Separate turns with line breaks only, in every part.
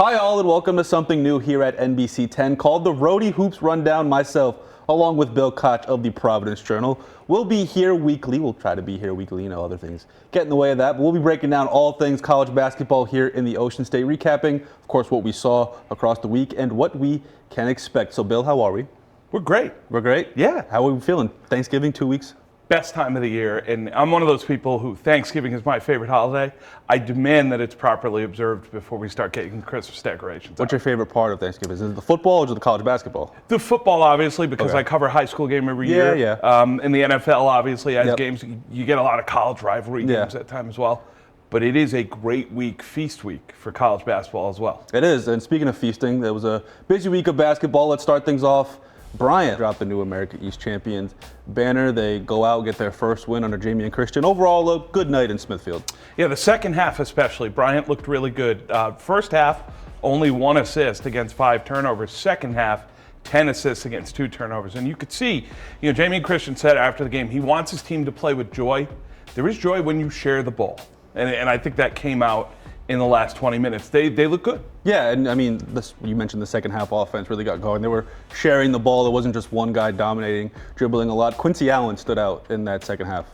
Hi all, and welcome to something new here at NBC 10 called the Rhody Hoops Rundown. Myself, along with Bill Koch of the Providence Journal, we'll be here weekly. We'll try to be here weekly, other things get in the way of that. But we'll be breaking down all things college basketball here in the Ocean State, recapping, of course, what we saw across the week and what we can expect. So, Bill, how are we?
We're great.
We're great?
Yeah.
How are we feeling? Thanksgiving, 2 weeks?
Best time of the year, and I'm one of those people who Thanksgiving is my favorite holiday. I demand that it's properly observed before we start getting Christmas decorations.
What's your favorite part of Thanksgiving? Is it the football or is it the college basketball?
The football, obviously, because I cover high school game every year.
Yeah.
And the NFL, obviously, has games. You get a lot of college rivalry games that time as well. But it is a great week, feast week, for college basketball as well.
It is, and speaking of feasting, there was a busy week of basketball. Let's start things off. Bryant dropped the new America East champions banner. They go out, get their first win under Jaymien and Christian. Overall, a good night in Smithfield.
Yeah, the second half especially, Bryant looked really good. First half, only 1 assist against 5 turnovers. Second half, 10 assists against 2 turnovers. And you could see, Jaymien and Christian said after the game, he wants his team to play with joy. There is joy when you share the ball. And I think that came out in the last 20 minutes. They look good.
Yeah, and I mean, you mentioned the second half offense really got going. They were sharing the ball. There wasn't just one guy dominating, dribbling a lot. Quincy Allen stood out in that second half.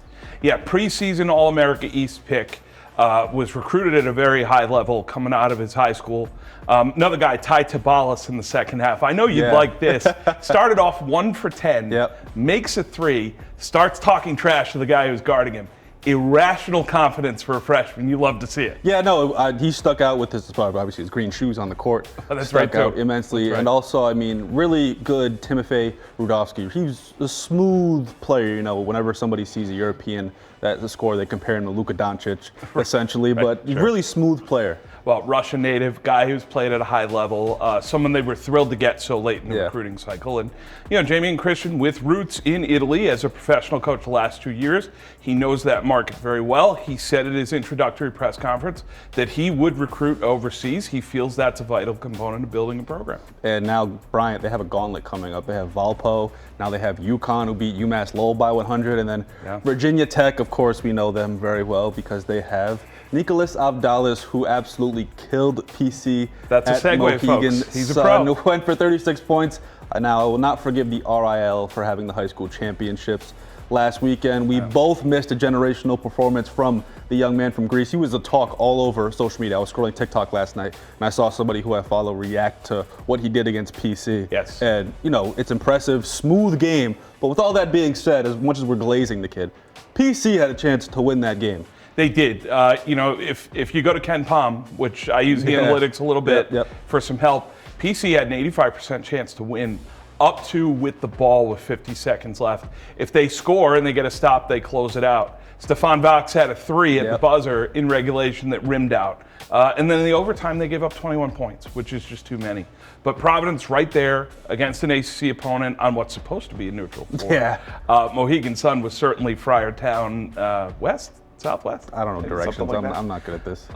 Yeah, preseason All-America East pick, was recruited at a very high level coming out of his high school. Another guy, Ty Tabalis, in the second half. I know you'd like this. Started off 1 for 10, makes a 3, starts talking trash to the guy who's guarding him. Irrational confidence for a freshman. You love to see it.
Yeah, no, he stuck out with obviously his green shoes on the court.
That's
stuck
right,
out
too.
immensely.
Right.
And also, I mean, really good Timofey Rudovsky. He's a smooth player, whenever somebody sees a European that's a scorer, they compare him to Luka Doncic, essentially, but he's a really smooth player.
Well, Russian native, guy who's played at a high level, someone they were thrilled to get so late in the recruiting cycle. And, Jaymien and Christian, with roots in Italy as a professional coach the last 2 years, he knows that market very well. He said at his introductory press conference that he would recruit overseas. He feels that's a vital component of building a program.
And now, Bryant, they have a gauntlet coming up. They have Valpo. Now they have UConn, who beat UMass Lowell by 100. And then Virginia Tech, of course, we know them very well because they have Nicholas Abdalis, who absolutely killed PC.
That's a segue,
Mohegan
folks. He's a pro.
Who went for 36 points. Now, I will not forgive the RIL for having the high school championships last weekend. We both missed a generational performance from the young man from Greece. He was a talk all over social media. I was scrolling TikTok last night, and I saw somebody who I follow react to what he did against PC.
Yes.
And, it's impressive, smooth game. But with all that being said, as much as we're glazing the kid, PC had a chance to win that game.
They did. If you go to Ken Palm, which I use the analytics a little bit for some help, PC had an 85% chance to win up to with the ball with 50 seconds left. If they score and they get a stop, they close it out. Stefan Vox had a 3 at the buzzer in regulation that rimmed out. And then in the overtime, they gave up 21 points, which is just too many. But Providence right there against an ACC opponent on what's supposed to be a neutral floor. Mohegan Sun was certainly Friartown West. Southwest?
I don't know directions. I'm not good at this.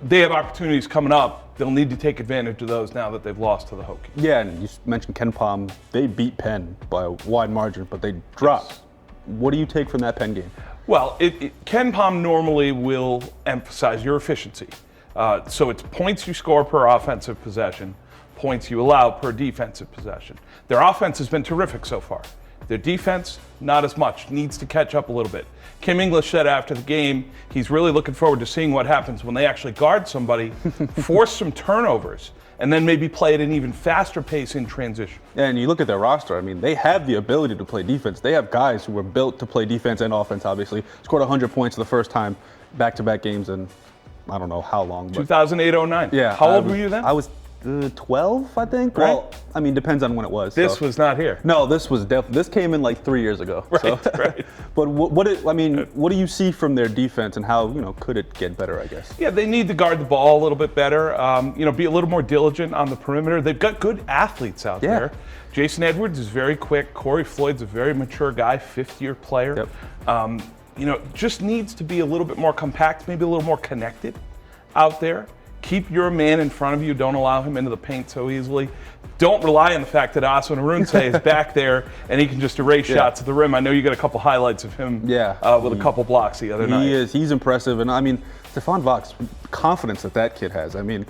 They have opportunities coming up. They'll need to take advantage of those now that they've lost to the Hokies.
Yeah, and you mentioned Ken Palm. They beat Penn by a wide margin, but they dropped. Yes. What do you take from that Penn game?
Well, Ken Palm normally will emphasize your efficiency. So it's points you score per offensive possession, points you allow per defensive possession. Their offense has been terrific so far. Their defense, not as much, needs to catch up a little bit. Kim English said after the game, he's really looking forward to seeing what happens when they actually guard somebody, force some turnovers, and then maybe play at an even faster pace in transition.
And you look at their roster, I mean, they have the ability to play defense. They have guys who were built to play defense and offense, obviously. Scored 100 points the first time, back-to-back games in I don't know how long.
2008-09.
Yeah.
How old were you then?
I was 12, I think.
Right.
Well, I mean, depends on when it was.
This was not here.
No, this came in like 3 years ago.
Right,
so.
right.
But what do you see from their defense, and how could it get better? I guess.
Yeah, they need to guard the ball a little bit better. Be a little more diligent on the perimeter. They've got good athletes out there. Jason Edwards is very quick. Corey Floyd's a very mature guy, 5th-year player. Just needs to be a little bit more compact, maybe a little more connected out there. Keep your man in front of you. Don't allow him into the paint so easily. Don't rely on the fact that Asun Arunse is back there and he can just erase shots at the rim. I know you got a couple highlights of him with a couple blocks the other night.
He's impressive. And I mean, Stefan Vox, confidence that kid has. I mean,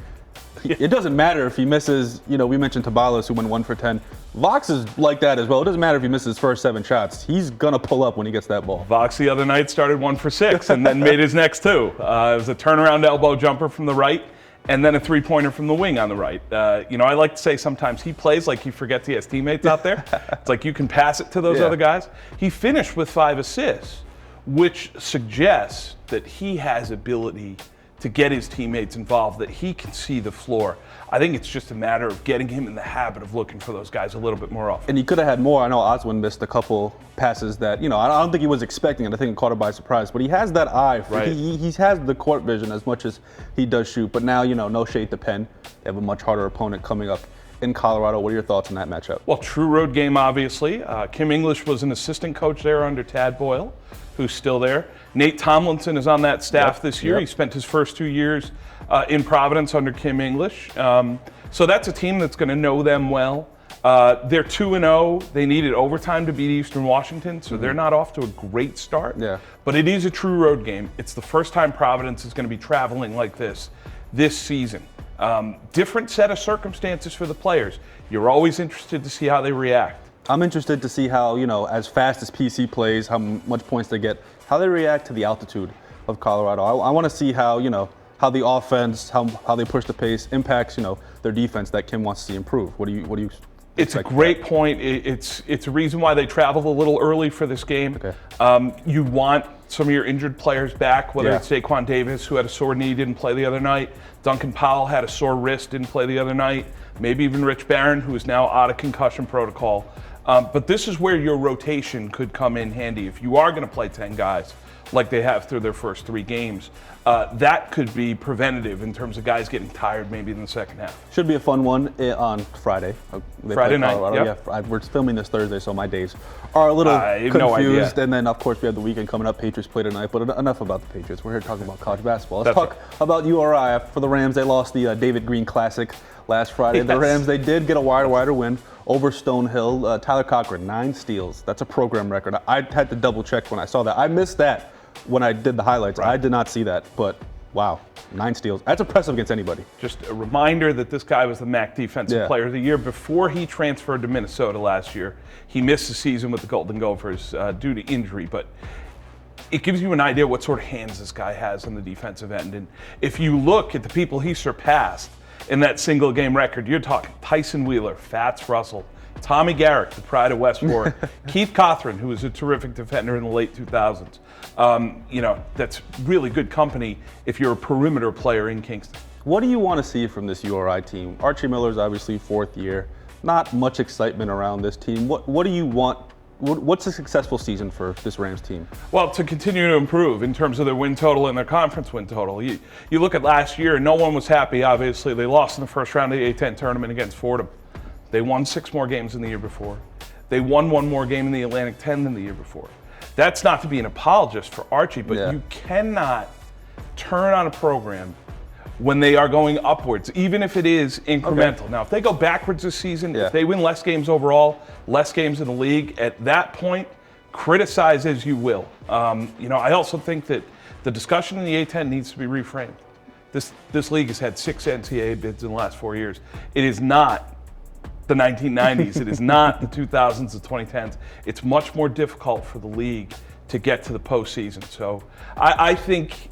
It doesn't matter if he misses, we mentioned Tabalas who went 1 for 10. Vox is like that as well. It doesn't matter if he misses his first 7 shots. He's going to pull up when he gets that ball.
Vox the other night started 1 for 6 and then made his next 2. It was a turnaround elbow jumper from the right and then a 3-pointer from the wing on the right. I like to say sometimes he plays like he forgets he has teammates out there. It's like you can pass it to those other guys. He finished with 5 assists, which suggests that he has ability to get his teammates involved, that he can see the floor. I think it's just a matter of getting him in the habit of looking for those guys a little bit more often.
And he could have had more. I know Oswin missed a couple passes that, I don't think he was expecting it. I think he caught it by surprise. But he has that eye.
Right.
He has the court vision as much as he does shoot. But now, no shade to Penn. They have a much harder opponent coming up in Colorado. What are your thoughts on that matchup?
Well, true road game, obviously. Kim English was an assistant coach there under Tad Boyle, who's still there. Nate Tomlinson is on that staff this year. He spent his first 2 years in Providence under Kim English. So that's a team that's going to know them well. They're 2-0. They needed overtime to beat Eastern Washington, so they're not off to a great start.
Yeah.
But it is a true road game. It's the first time Providence is going to be traveling like this season. Different set of circumstances for the players. You're always interested to see how they react.
I'm interested to see how, as fast as PC plays, how much points they get, how they react to the altitude of Colorado. I want to see how, how the offense, how they push the pace impacts, their defense that Kim wants to see improve. What do you
It's a great point. It's a reason why they traveled a little early for this game.
Okay.
You want some of your injured players back, whether it's Daquan Davis, who had a sore knee, didn't play the other night. Duncan Powell had a sore wrist, didn't play the other night. Maybe even Rich Barron, who is now out of concussion protocol. But this is where your rotation could come in handy. If you are going to play 10 guys, like they have through their first 3 games, that could be preventative in terms of guys getting tired maybe in the second half.
Should be a fun one on Friday.
Friday night,
Yeah, we're filming this Thursday, so my days are a little confused.
No idea.
And then, of course, we have the weekend coming up. Patriots play tonight, but enough about the Patriots. We're here talking about college basketball. Let's talk about URI. For the Rams, they lost the David Green Classic last Friday.
Yes.
The Rams, they did get a wire win over Stonehill. Tyler Cochran, 9 steals. That's a program record. I had to double check when I saw that. I missed that when I did the highlights. I did not see that, but wow, 9 steals. That's impressive against anybody.
Just a reminder that this guy was the MAC Defensive Player of the Year before he transferred to Minnesota last year. He missed the season with the Golden Gophers due to injury, but it gives you an idea what sort of hands this guy has on the defensive end. And if you look at the people he surpassed in that single game record, you're talking Tyson Wheeler, Fats Russell, Tommy Garrick, the pride of West Warwick, Keith Cothran, who was a terrific defender in the late 2000s. That's really good company if you're a perimeter player in Kingston.
What do you want to see from this URI team? Archie Miller's obviously 4th year. Not much excitement around this team. What do you want? What's a successful season for this Rams team?
Well, to continue to improve in terms of their win total and their conference win total. You look at last year, no one was happy, obviously. They lost in the first round of the A-10 tournament against Fordham. They won 6 more games than the year before. They won 1 more game in the Atlantic 10 than the year before. That's not to be an apologist for Archie, but you cannot turn on a program when they are going upwards, even if it is incremental. Now, if they go backwards this season, if they win less games overall, less games in the league, at that point, criticize as you will. I also think that the discussion in the A-10 needs to be reframed. This league has had 6 NCAA bids in the last 4 years. It is not the 1990s. It is not the 2000s, the 2010s. It's much more difficult for the league to get to the postseason. So I think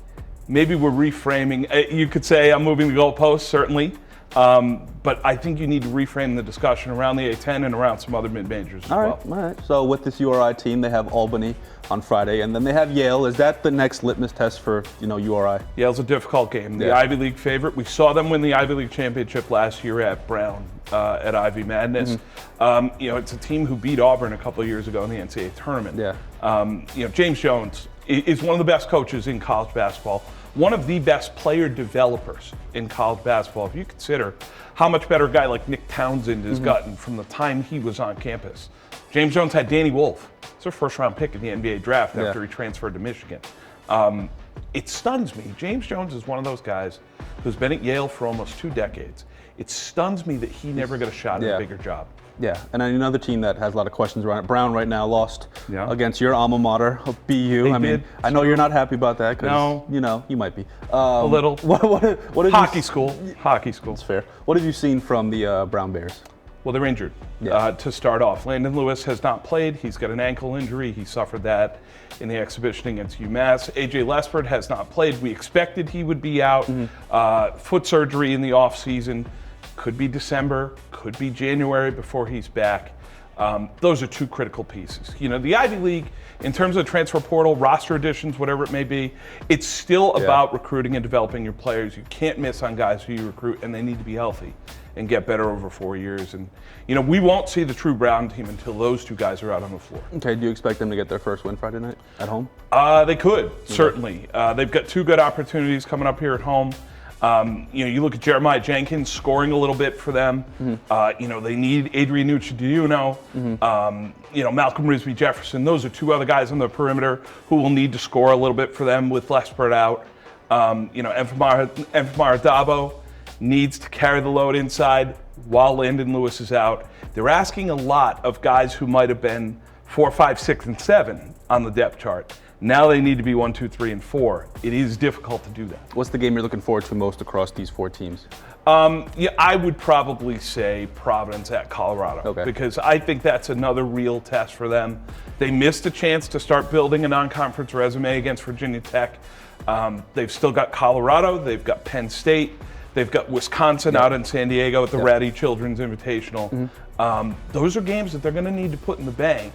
maybe we're reframing. You could say I'm moving the goalposts, certainly. But I think you need to reframe the discussion around the A-10 and around some other mid-majors as well.
All right. So with this URI team, they have Albany on Friday, and then they have Yale. Is that the next litmus test for URI?
Yale's a difficult game. The Ivy League favorite. We saw them win the Ivy League championship last year at Brown at Ivy Madness. It's a team who beat Auburn a couple of years ago in the NCAA tournament. James Jones is one of the best coaches in college basketball. One of the best player developers in college basketball. If you consider how much better a guy like Nick Townsend has gotten from the time he was on campus. James Jones had Danny Wolf. It's a first-round pick in the NBA draft after he transferred to Michigan. it stuns me. James Jones is one of those guys who's been at Yale for almost 2 decades. It stuns me that he never got a shot at a bigger job.
Yeah, and another team that has a lot of questions around it. Brown right now lost against your alma mater of BU. I know you're not happy about that because you might be.
A little.
What
Hockey school.
That's fair. What have you seen from the Brown Bears?
Well, they're injured to start off. Landon Lewis has not played. He's got an ankle injury. He suffered that in the exhibition against UMass. AJ Lesford has not played. We expected he would be out. Foot surgery in the offseason. Could be December, could be January before he's back. Those are 2 critical pieces. The Ivy League, in terms of transfer portal, roster additions, whatever it may be, it's still about recruiting and developing your players. You can't miss on guys who you recruit, and they need to be healthy and get better over 4 years. And, we won't see the true Brown team until those 2 guys are out on the floor. Okay, do you expect them to get their first win Friday night at home? They could, certainly. They've got 2 good opportunities coming up here at home. You look at Jeremiah Jenkins scoring a little bit for them. They need Adrian Nucci-Diuno, Malcolm Risby-Jefferson. Those are 2 other guys on the perimeter who will need to score a little bit for them with Lesford out. Enfamara Dabo needs to carry the load inside while Landon Lewis is out. They're asking a lot of guys who might have been 4, 5, 6, and 7 on the depth chart. Now they need to be 1, 2, 3, and 4. It is difficult to do that. What's the game you're looking forward to most across these 4 teams? I would probably say Providence at Colorado, because I think that's another real test for them. They missed a chance to start building a non-conference resume against Virginia Tech. They've still got Colorado. They've got Penn State. They've got Wisconsin out in San Diego at the Ratty Children's Invitational. Those are games that they're going to need to put in the bank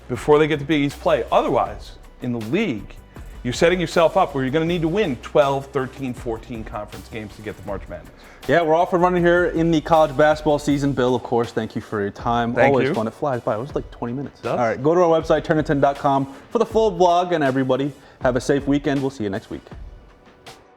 before they get to Big East play. Otherwise, in the league, you're setting yourself up where you're going to need to win 12, 13, 14 conference games to get to March Madness. Yeah, we're off and running here in the college basketball season. Bill, of course, thank you for your time. Always fun. It flies by. It was like 20 minutes. All right, go to our website, turnitin.com, for the full blog, and everybody have a safe weekend. We'll see you next week.